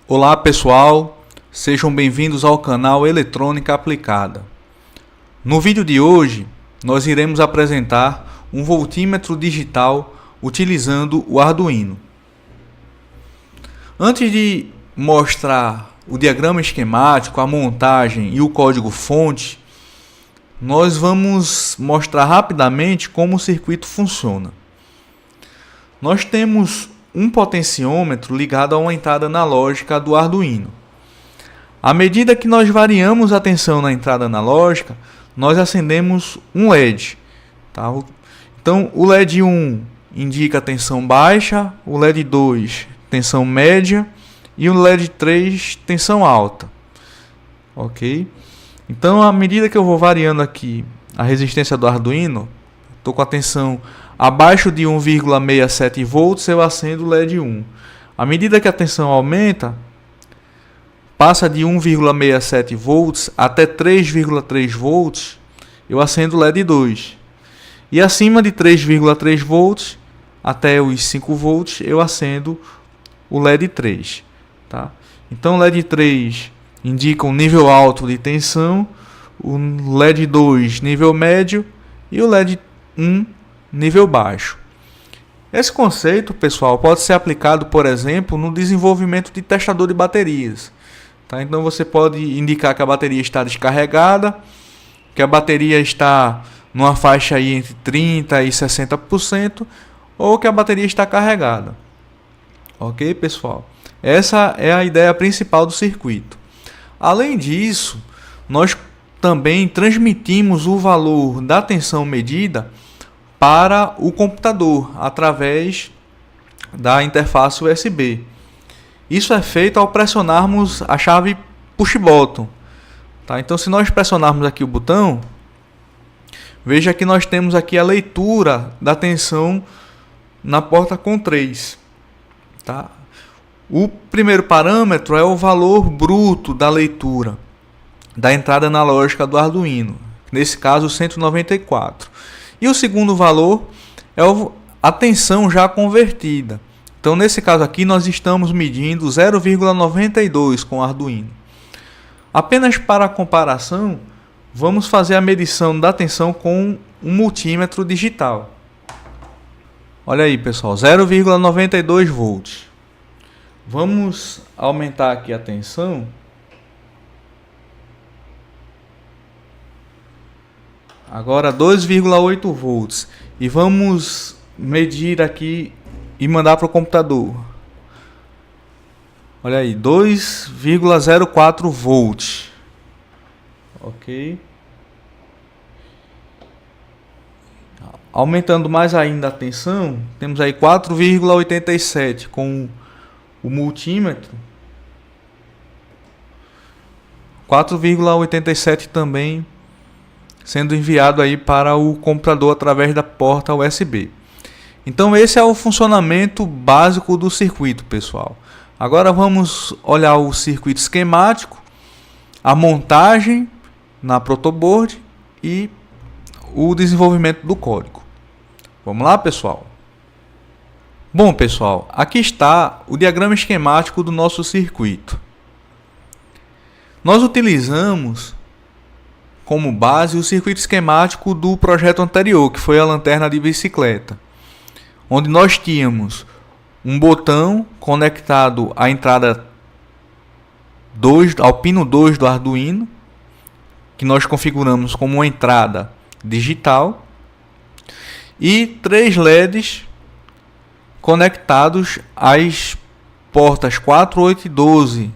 Olá pessoal, sejam bem-vindos ao canal Eletrônica Aplicada. No vídeo de hoje, nós iremos apresentar um voltímetro digital utilizando o Arduino. Antes de mostrar o diagrama esquemático, a montagem e o código-fonte, nós vamos mostrar rapidamente como o circuito funciona. Nós temos um potenciômetro ligado a uma entrada analógica do Arduino. À medida que nós variamos a tensão na entrada analógica, nós acendemos um LED. Tá? Então, o LED 1 indica tensão baixa, o LED 2 tensão média e o LED 3 tensão alta. Ok? Então, à medida que eu vou variando aqui a resistência do Arduino, estou com a tensão abaixo de 1,67 volts, eu acendo o LED 1. À medida que a tensão aumenta, passa de 1,67 volts até 3,3 volts, eu acendo o LED 2. E acima de 3,3 volts, até os 5 volts, eu acendo o LED 3. Tá? Então o LED 3 indica um nível alto de tensão, o LED 2 nível médio e o LED 1 nível baixo. Esse conceito, pessoal, pode ser aplicado, por exemplo, no desenvolvimento de testador de baterias. Tá? Então você pode indicar que a bateria está descarregada, que a bateria está numa faixa aí entre 30% e 60%, ou que a bateria está carregada. Ok, pessoal? Essa é a ideia principal do circuito. Além disso, nós também transmitimos o valor da tensão medida para o computador através da interface USB. Isso é feito ao pressionarmos a chave push button. Tá? Então, se nós pressionarmos aqui o botão, veja que nós temos aqui a leitura da tensão na porta com 3. Tá? O primeiro parâmetro é o valor bruto da leitura da entrada analógica do Arduino, nesse caso 194. E o segundo valor é a tensão já convertida. Então, nesse caso aqui, nós estamos medindo 0,92 com o Arduino. Apenas para a comparação, vamos fazer a medição da tensão com um multímetro digital. Olha aí, pessoal, 0,92 volts. Vamos aumentar aqui a tensão. Agora 2,8 volts. E vamos medir aqui e mandar para o computador. Olha aí, 2,04 volts. Ok. Aumentando mais ainda a tensão, temos aí 4,87 com o multímetro. 4,87 também sendo enviado aí para o computador através da porta USB. Então esse é o funcionamento básico do circuito, pessoal. Agora vamos olhar o circuito esquemático, a montagem na protoboard e o desenvolvimento do código. Vamos lá, pessoal? Bom, pessoal, aqui está o diagrama esquemático do nosso circuito. Nós utilizamos como base o circuito esquemático do projeto anterior, que foi a lanterna de bicicleta, onde nós tínhamos um botão conectado à entrada 2, ao pino 2 do Arduino, que nós configuramos como uma entrada digital, e 3 LEDs conectados às portas 4, 8 e 12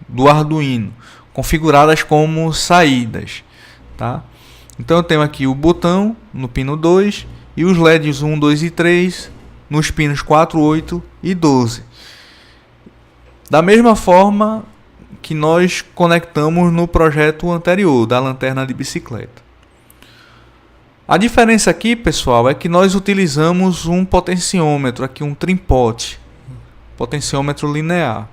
do Arduino, configuradas como saídas. Tá? Então eu tenho aqui o botão no pino 2 e os LEDs 1, 2 e 3 nos pinos 4, 8 e 12. Da mesma forma que nós conectamos no projeto anterior da lanterna de bicicleta. A diferença aqui, pessoal, é que nós utilizamos um potenciômetro, aqui um trim-pot, potenciômetro linear,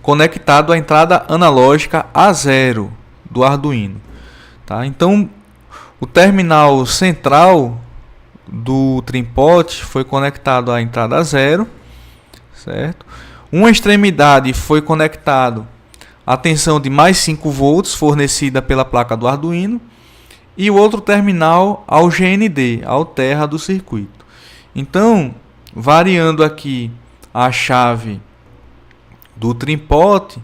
conectado à entrada analógica A0 do Arduino. Tá? Então, o terminal central do trim-pot foi conectado à entrada 0, certo? Uma extremidade foi conectado a tensão de mais 5 volts fornecida pela placa do Arduino e o outro terminal ao GND, ao terra do circuito. Então, variando aqui a chave do trimpote,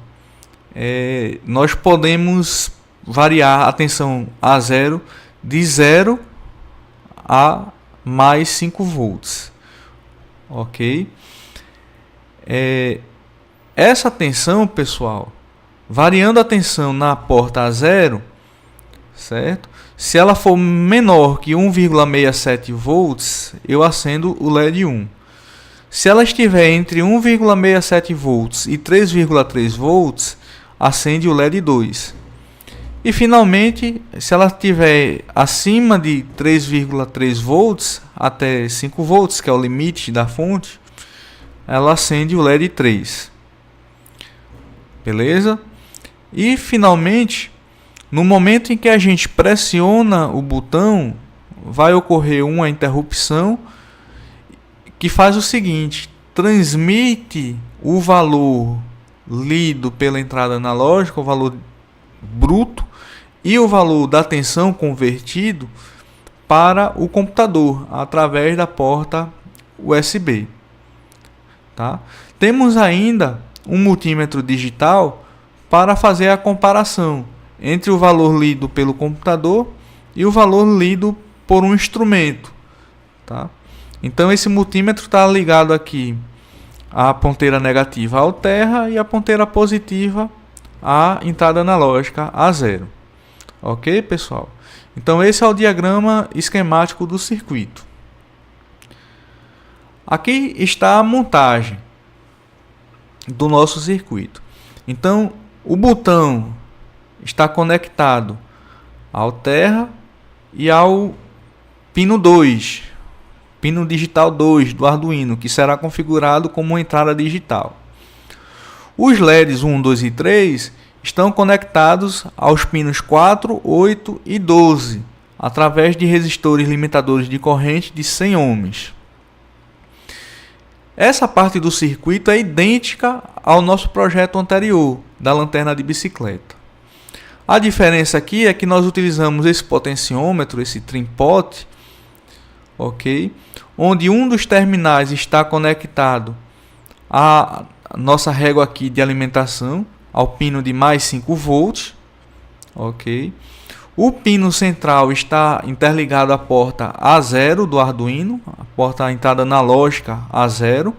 nós podemos variar a tensão A0 de 0 a mais 5 volts. Ok? Essa tensão, pessoal, variando a tensão na porta A0, certo? Se ela for menor que 1,67 volts, eu acendo o LED 1. Se ela estiver entre 1,67 volts e 3,3 volts, acende o LED 2. E finalmente, se ela estiver acima de 3,3 volts até 5 volts, que é o limite da fonte, ela acende o LED 3. Beleza? E finalmente, no momento em que a gente pressiona o botão, vai ocorrer uma interrupção que faz o seguinte: transmite o valor lido pela entrada analógica, o valor bruto, e o valor da tensão convertido para o computador através da porta USB. Tá? Temos ainda um multímetro digital para fazer a comparação entre o valor lido pelo computador e o valor lido por um instrumento. Tá? Então esse multímetro está ligado aqui à ponteira negativa ao terra e à ponteira positiva à entrada analógica A0. Ok, pessoal? Então esse é o diagrama esquemático do circuito. Aqui está a montagem do nosso circuito. Então o botão está conectado ao terra e ao pino 2, pino digital 2 do Arduino, que será configurado como uma entrada digital. Os LEDs 1, 2 e 3 estão conectados aos pinos 4, 8 e 12, através de resistores limitadores de corrente de 100 ohms. Essa parte do circuito é idêntica ao nosso projeto anterior, da lanterna de bicicleta. A diferença aqui é que nós utilizamos esse potenciômetro, esse trimpote, ok? Onde um dos terminais está conectado à nossa régua aqui de alimentação, ao pino de mais 5 volts, ok? O pino central está interligado à porta A0 do Arduino, a porta entrada analógica A0,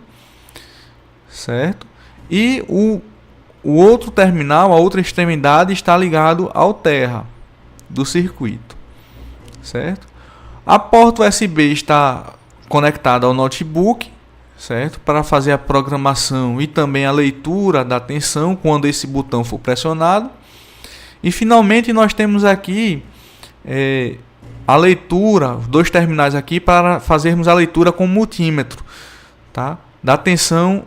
certo? E o outro terminal, a outra extremidade, está ligado ao terra do circuito, certo? A porta USB está conectada ao notebook, certo? Para fazer a programação e também a leitura da tensão quando esse botão for pressionado. E finalmente nós temos aqui a leitura, os dois terminais aqui para fazermos a leitura com multímetro, tá? Da tensão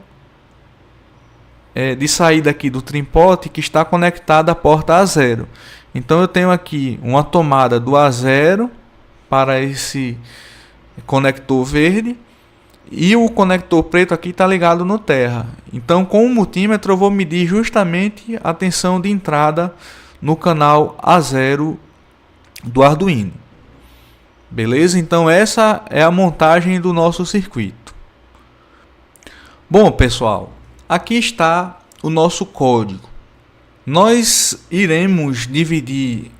de saída aqui do trimpote que está conectada à porta A0. Então eu tenho aqui uma tomada do A0 para esse conector verde e o conector preto aqui está ligado no terra. Então com o multímetro eu vou medir justamente a tensão de entrada no canal A0 do Arduino. Beleza? Então essa é a montagem do nosso circuito. Bom, pessoal, aqui está o nosso código. Nós iremos dividir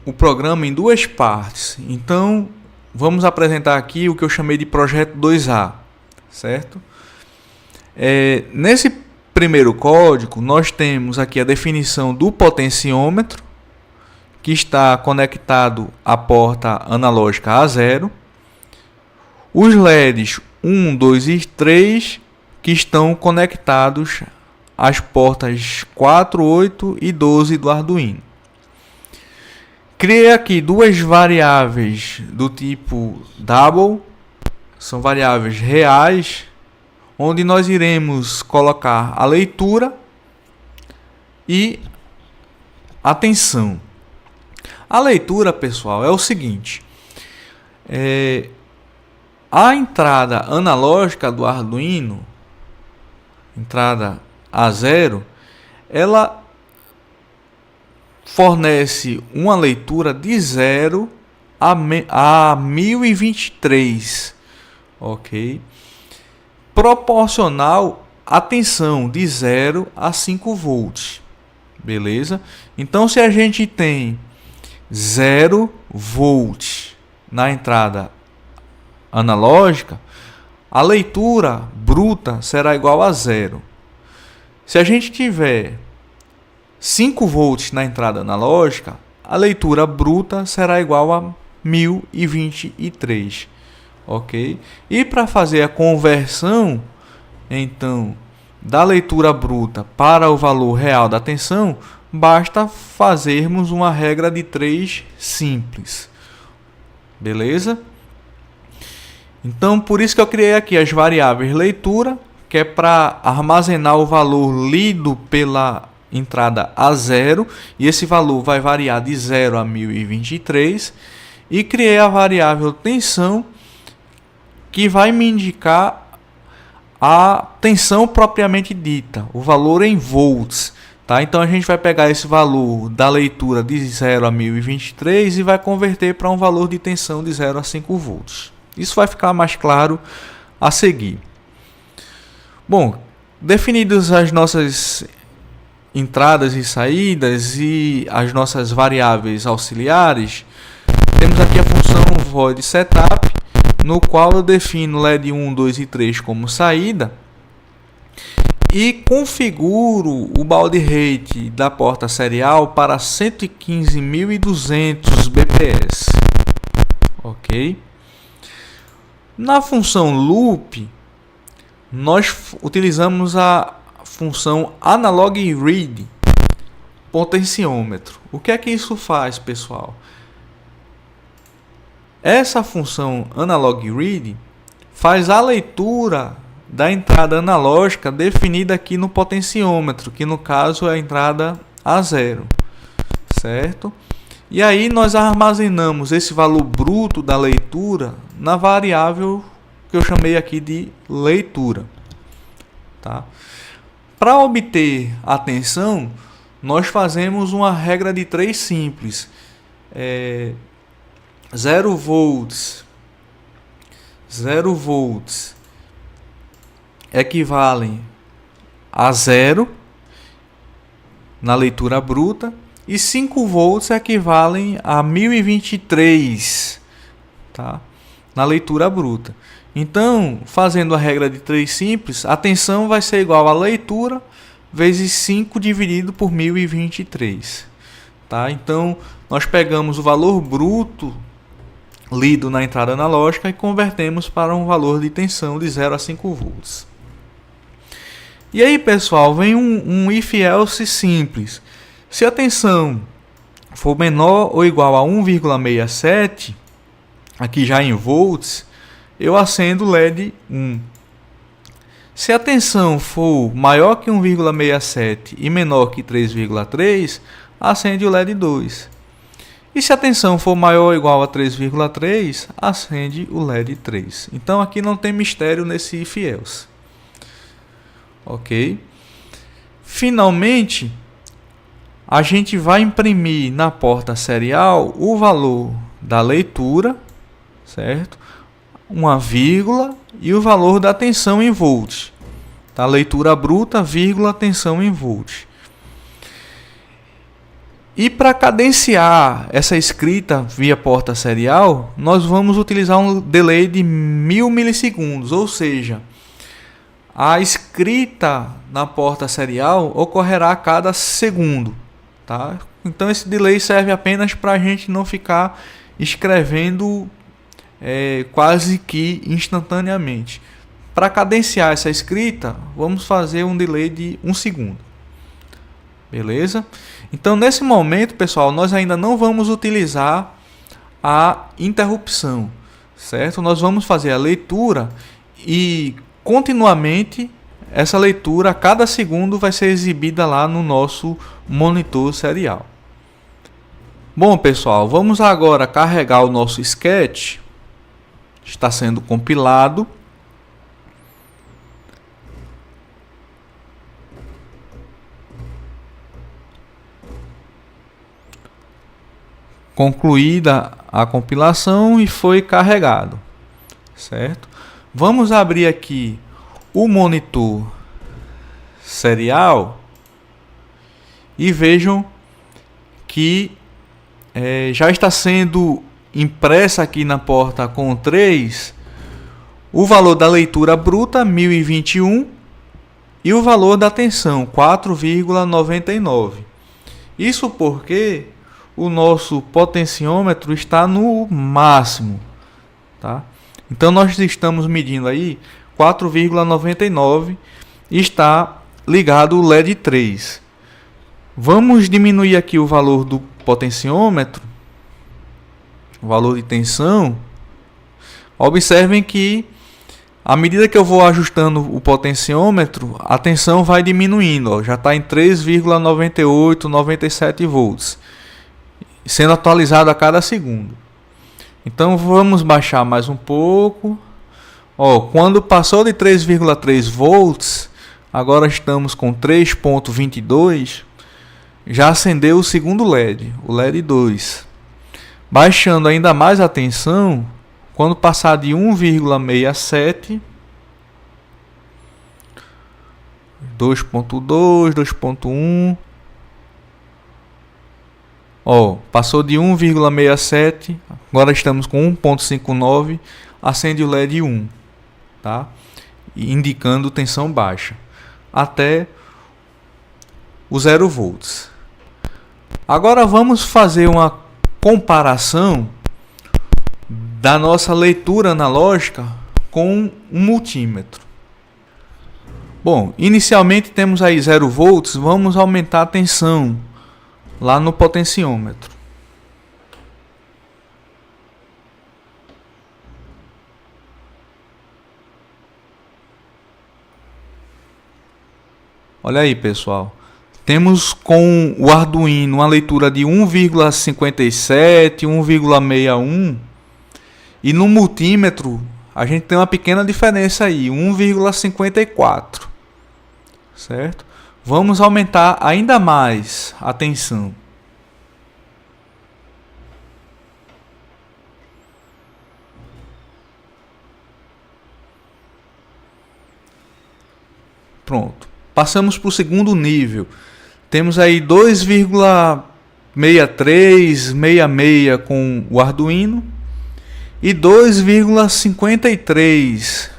o programa em duas partes. Então vamos apresentar aqui o que eu chamei de projeto 2A, certo? Nesse primeiro código, nós temos aqui a definição do potenciômetro, que está conectado à porta analógica A0. Os LEDs 1, 2 e 3, que estão conectados às portas 4, 8 e 12 do Arduino. Criei aqui duas variáveis do tipo double, são variáveis reais, onde nós iremos colocar a leitura e a tensão. A leitura, pessoal, é o seguinte: a entrada analógica do Arduino entrada A0, ela fornece uma leitura de 0 a 1023, ok? Proporcional à tensão de 0 a 5 volts, beleza? Então, se a gente tem 0 volts na entrada analógica, a leitura bruta será igual a 0. Se a gente tiver 5 volts na entrada analógica, a leitura bruta será igual a 1023, ok? E para fazer a conversão, então, da leitura bruta para o valor real da tensão, basta fazermos uma regra de 3 simples, beleza? Então, por isso que eu criei aqui as variáveis leitura, que é para armazenar o valor lido pela entrada A0, e esse valor vai variar de 0 a 1023, e criei a variável tensão, que vai me indicar a tensão propriamente dita, o valor em volts, tá? Então a gente vai pegar esse valor da leitura de 0 a 1023 e vai converter para um valor de tensão de 0 a 5 volts. Isso vai ficar mais claro a seguir. Bom, definidas as nossas entradas e saídas e as nossas variáveis auxiliares, temos aqui a função void setup, no qual eu defino LED 1, 2 e 3 como saída e configuro o baud rate da porta serial para 115.200 bps, ok? Na função loop, nós utilizamos a função analog read potenciômetro. O que é que isso faz, pessoal? Essa função analog read faz a leitura da entrada analógica definida aqui no potenciômetro, que no caso é a entrada A0, certo? E aí nós armazenamos esse valor bruto da leitura na variável que eu chamei aqui de leitura, tá? Para obter a tensão, nós fazemos uma regra de 3 simples. 0 volts equivalem a 0 na leitura bruta e 5 volts equivalem a 1023, tá? Na leitura bruta. Então, fazendo a regra de 3 simples, a tensão vai ser igual a leitura vezes 5 dividido por 1023, tá? Então, nós pegamos o valor bruto lido na entrada analógica e convertemos para um valor de tensão de 0 a 5 volts. E aí, pessoal, vem um if-else simples. Se a tensão for menor ou igual a 1,67, aqui já em volts, eu acendo o LED 1. Se a tensão for maior que 1,67 e menor que 3,3, acende o LED 2. E se a tensão for maior ou igual a 3,3, acende o LED 3. Então aqui não tem mistério nesse if-else. Ok? Finalmente, a gente vai imprimir na porta serial o valor da leitura, certo? Uma vírgula e o valor da tensão em volts. Tá? Leitura bruta, vírgula, tensão em volts. E para cadenciar essa escrita via porta serial, nós vamos utilizar um delay de 1000 milissegundos, ou seja, a escrita na porta serial ocorrerá a cada segundo, tá? Então esse delay serve apenas para a gente não ficar escrevendo quase que instantaneamente. Para cadenciar essa escrita, vamos fazer um delay de 1 segundo. Beleza? Então, nesse momento, pessoal, nós ainda não vamos utilizar a interrupção, certo? Nós vamos fazer a leitura e continuamente essa leitura a cada segundo vai ser exibida lá no nosso monitor serial. Bom, pessoal, vamos agora carregar o nosso sketch. Está sendo compilado. concluída a compilação e foi carregado, certo? Vamos abrir aqui o monitor serial e vejam que já está sendo impressa aqui na porta com 3 o valor da leitura bruta 1021 e o valor da tensão 4,99. Isso porque o nosso potenciômetro está no máximo, tá? Então nós estamos medindo aí 4,99 e está ligado o LED 3. Vamos diminuir aqui o valor do potenciômetro, o valor de tensão. Observem que à medida que eu vou ajustando o potenciômetro, a tensão vai diminuindo, ó, já está em 3,98, 97 volts, sendo atualizado a cada segundo. Então vamos baixar mais um pouco. Ó, quando passou de 3,3 volts, agora estamos com 3,22, já acendeu o segundo LED, o LED 2. Baixando ainda mais a tensão, quando passar de 1,67, 2.2, 2.1, ó, passou de 1,67, agora estamos com 1.59, acende o LED 1, tá? Indicando tensão baixa, até o 0 volts. Agora vamos fazer uma comparação da nossa leitura analógica com um multímetro. Bom, inicialmente temos aí 0 volts, vamos aumentar a tensão lá no potenciômetro. Olha aí, pessoal. Temos com o Arduino uma leitura de 1,57, 1,61. E no multímetro a gente tem uma pequena diferença aí, 1,54, certo? Vamos aumentar ainda mais a tensão. Pronto. Passamos para o segundo nível. Temos aí 2,63, 66 com o Arduino e 2,53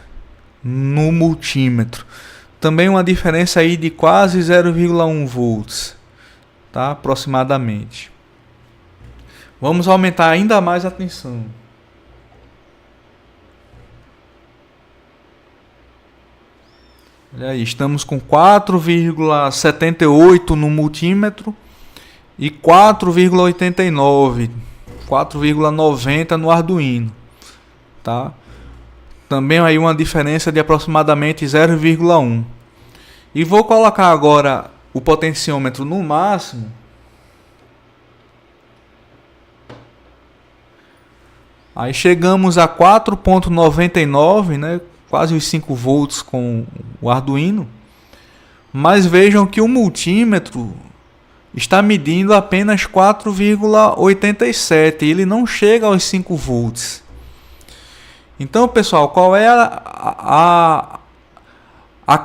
no multímetro. Também uma diferença aí de quase 0,1 volts, tá? Aproximadamente. Vamos aumentar ainda mais a tensão. Olha aí, estamos com 4,78 no multímetro e 4,89, 4,90 no Arduino, tá? Também aí uma diferença de aproximadamente 0,1. E vou colocar agora o potenciômetro no máximo. Aí chegamos a 4,99, né? Quase os 5 volts com o Arduino. Mas vejam que o multímetro está medindo apenas 4,87. Ele não chega aos 5 volts. Então, pessoal, qual é a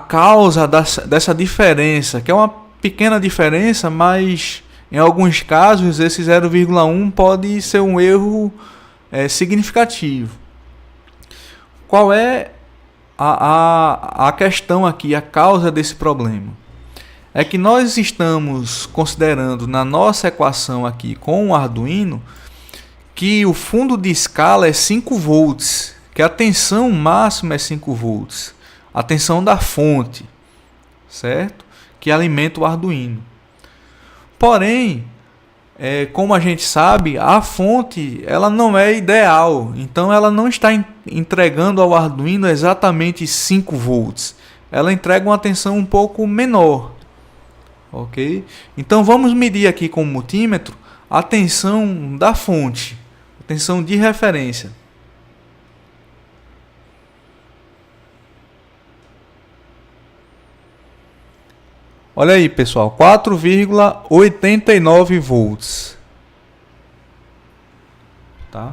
causa dessa diferença? Que é uma pequena diferença, mas em alguns casos esse 0,1 pode ser um erro significativo. Qual é a questão aqui, a causa desse problema? É que nós estamos considerando na nossa equação aqui com o Arduino que o fundo de escala é 5 volts, que a tensão máxima é 5 volts, a tensão da fonte, certo? Que alimenta o Arduino. Porém, como a gente sabe, a fonte ela não é ideal, então ela não está entregando ao Arduino exatamente 5 volts, ela entrega uma tensão um pouco menor, ok? Então vamos medir aqui com o multímetro a tensão da fonte, a tensão de referência. Olha aí, pessoal, 4,89 volts. tá?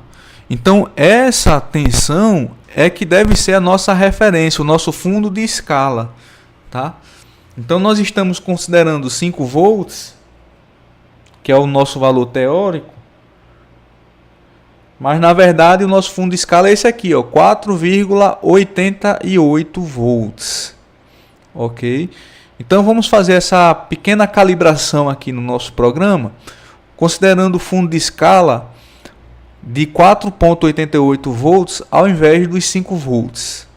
Então essa tensão é que deve ser a nossa referência, o nosso fundo de escala, tá? Então nós estamos considerando 5 volts, que é o nosso valor teórico, mas na verdade o nosso fundo de escala é esse aqui, ó, 4,88 volts, ok? Então vamos fazer essa pequena calibração aqui no nosso programa, considerando o fundo de escala de 4,88 volts ao invés dos 5 volts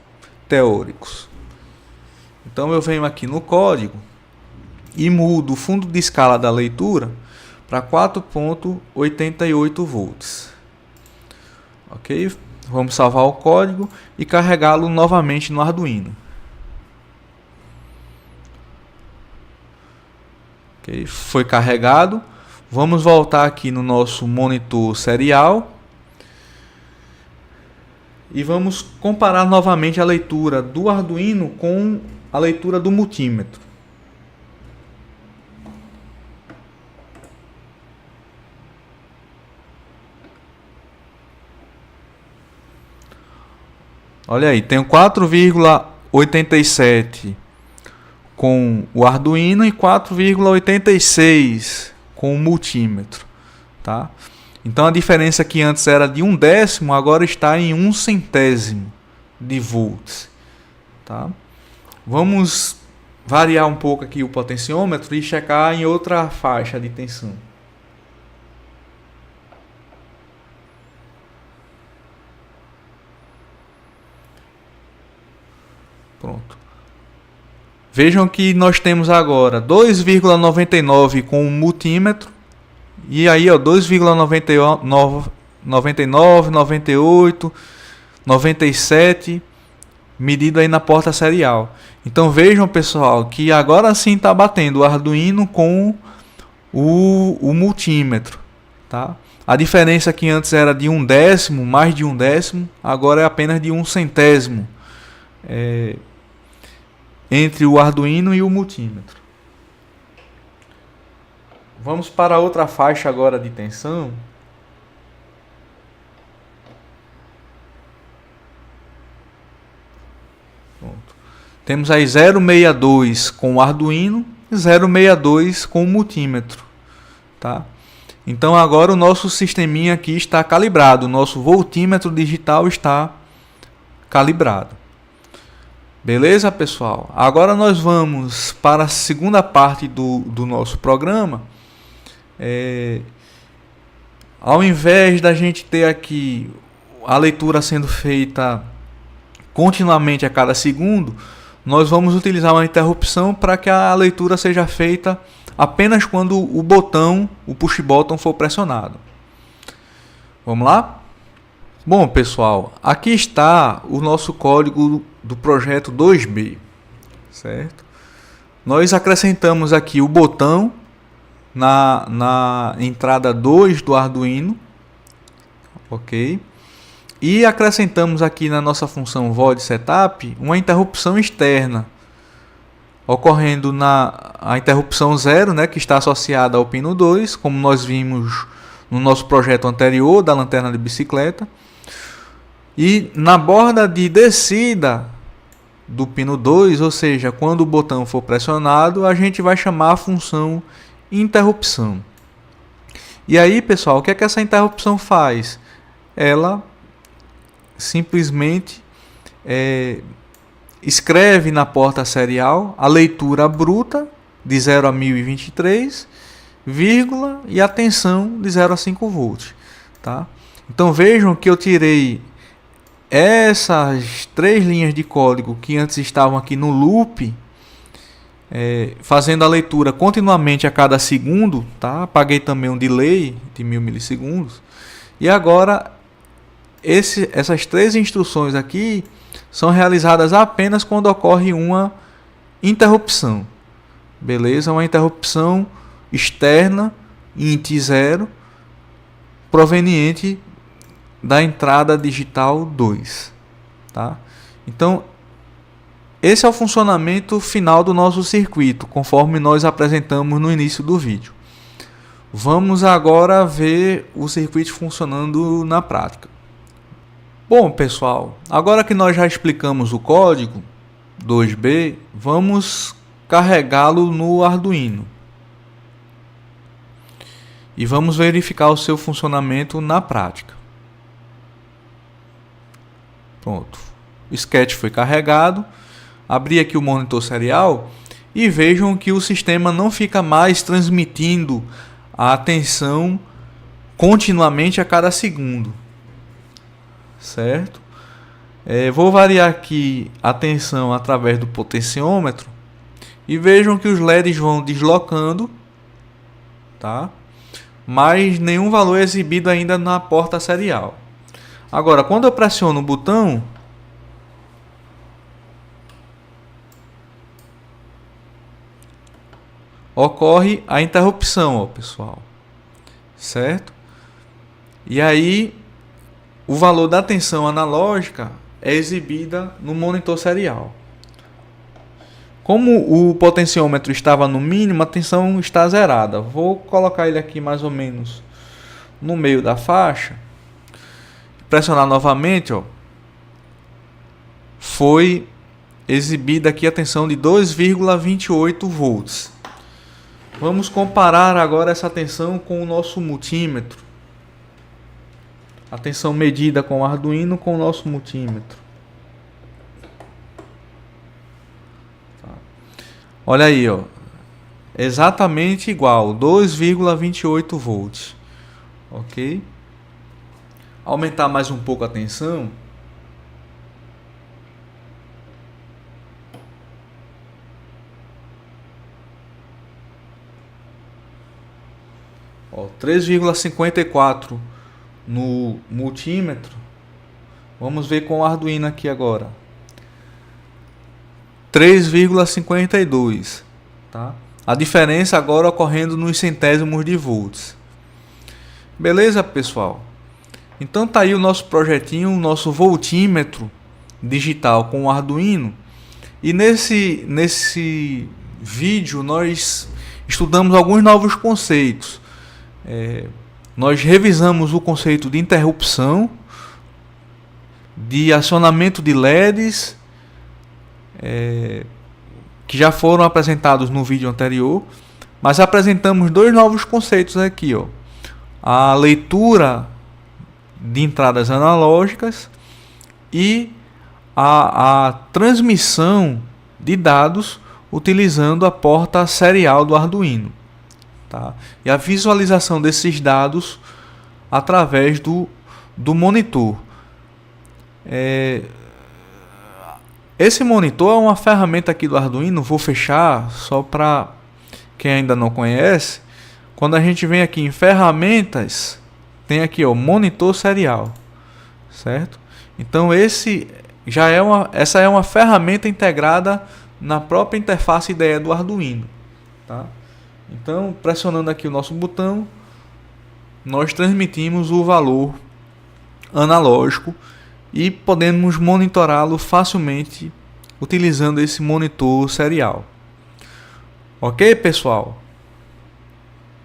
teóricos. Então eu venho aqui no código e mudo o fundo de escala da leitura para 4,88 volts. Ok? Vamos salvar o código e carregá-lo novamente no Arduino. Ok? Foi carregado. Vamos voltar aqui no nosso monitor serial e vamos comparar novamente a leitura do Arduino com a leitura do multímetro. Olha aí, tenho 4,87 com o Arduino e 4,86 com o multímetro, tá? Então a diferença que antes era de 1/10 agora está em 1/100 de volts, tá? Vamos variar um pouco aqui o potenciômetro e checar em outra faixa de tensão. Pronto. Vejam que nós temos agora 2,99 com o multímetro e aí 2,99, 98, 97 medido aí na porta serial. Então vejam, pessoal, que agora sim está batendo o Arduino com o multímetro, tá? A diferença que antes era de 1/10, mais de 1/10, agora é apenas de 1/100 entre o Arduino e o multímetro. Vamos para outra faixa agora de tensão. Pronto. Temos aí 0,62 com o Arduino e 0,62 com o multímetro, tá? Então agora o nosso sisteminha aqui está calibrado, o nosso voltímetro digital está calibrado. Beleza, pessoal? Agora nós vamos para a segunda parte do nosso programa. Ao invés da gente ter aqui a leitura sendo feita continuamente a cada segundo, nós vamos utilizar uma interrupção para que a leitura seja feita apenas quando o push button for pressionado. Vamos lá? Bom, pessoal, aqui está o nosso código do projeto 2B, certo? Nós acrescentamos aqui o botão na entrada 2 do Arduino, ok? E acrescentamos aqui na nossa função void setup uma interrupção externa, ocorrendo a interrupção 0, né, que está associada ao pino 2, como nós vimos no nosso projeto anterior da lanterna de bicicleta. E na borda de descida do pino 2, ou seja, quando o botão for pressionado, a gente vai chamar a função interrupção. E aí, pessoal, o que é que essa interrupção faz? Ela simplesmente escreve na porta serial a leitura bruta de 0 a 1023, vírgula, e a tensão de 0 a 5 volts, tá? Então vejam que eu tirei essas 3 linhas de código que antes estavam aqui no loop, fazendo a leitura continuamente a cada segundo, tá? Apaguei também um delay de 1000 milissegundos. E agora essas 3 instruções aqui são realizadas apenas quando ocorre uma interrupção. Beleza? Uma interrupção externa int 0 proveniente da entrada digital 2, tá? Então esse é o funcionamento final do nosso circuito, conforme nós apresentamos no início do vídeo. Vamos agora ver o circuito funcionando na prática. Bom, pessoal, agora que nós já explicamos o código 2B, vamos carregá-lo no Arduino. E vamos verificar o seu funcionamento na prática. Pronto. O sketch foi carregado. Abri aqui o monitor serial e vejam que o sistema não fica mais transmitindo a tensão continuamente a cada segundo. Certo? Vou variar aqui a tensão através do potenciômetro e vejam que os LEDs vão deslocando, tá? Mas nenhum valor é exibido ainda na porta serial. Agora, quando eu pressiono o botão, ocorre a interrupção, ó, pessoal, certo? E aí o valor da tensão analógica é exibida no monitor serial. Como o potenciômetro estava no mínimo, a tensão está zerada. Vou colocar ele aqui mais ou menos no meio da faixa. Pressionar novamente, ó, foi exibida aqui a tensão de 2,28 volts. Vamos comparar agora essa tensão com o nosso multímetro. A tensão medida com o Arduino com o nosso multímetro. Tá. Olha aí, ó, exatamente igual, 2,28 volts. Ok? Aumentar mais um pouco a tensão. Ó, 3,54 no multímetro. Vamos ver com o Arduino aqui agora. 3,52, tá? A diferença agora ocorrendo nos centésimos de volts. Beleza, pessoal? Então tá aí o nosso projetinho, o nosso voltímetro digital com o Arduino. E nesse vídeo nós estudamos alguns novos conceitos. Nós revisamos o conceito de interrupção, de acionamento de LEDs, que já foram apresentados no vídeo anterior, mas apresentamos dois novos conceitos aqui, ó. A leitura de entradas analógicas e a transmissão de dados utilizando a porta serial do Arduino, tá? E a visualização desses dados através do monitor. Esse monitor é uma ferramenta aqui do Arduino. Vou fechar só para quem ainda não conhece. Quando a gente vem aqui em ferramentas, tem aqui, ó, monitor serial, certo? Então essa é uma ferramenta integrada na própria interface IDE do Arduino, tá? Então, pressionando aqui o nosso botão, nós transmitimos o valor analógico e podemos monitorá-lo facilmente utilizando esse monitor serial. Ok, pessoal?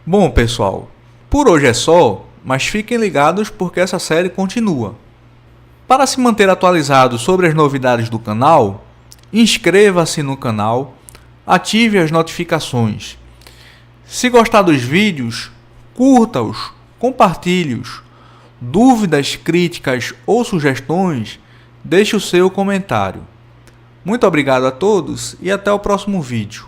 Bom, pessoal, por hoje é só. Mas fiquem ligados porque essa série continua. Para se manter atualizado sobre as novidades do canal, inscreva-se no canal, ative as notificações. Se gostar dos vídeos, curta-os, compartilhe-os. Dúvidas, críticas ou sugestões, deixe o seu comentário. Muito obrigado a todos e até o próximo vídeo.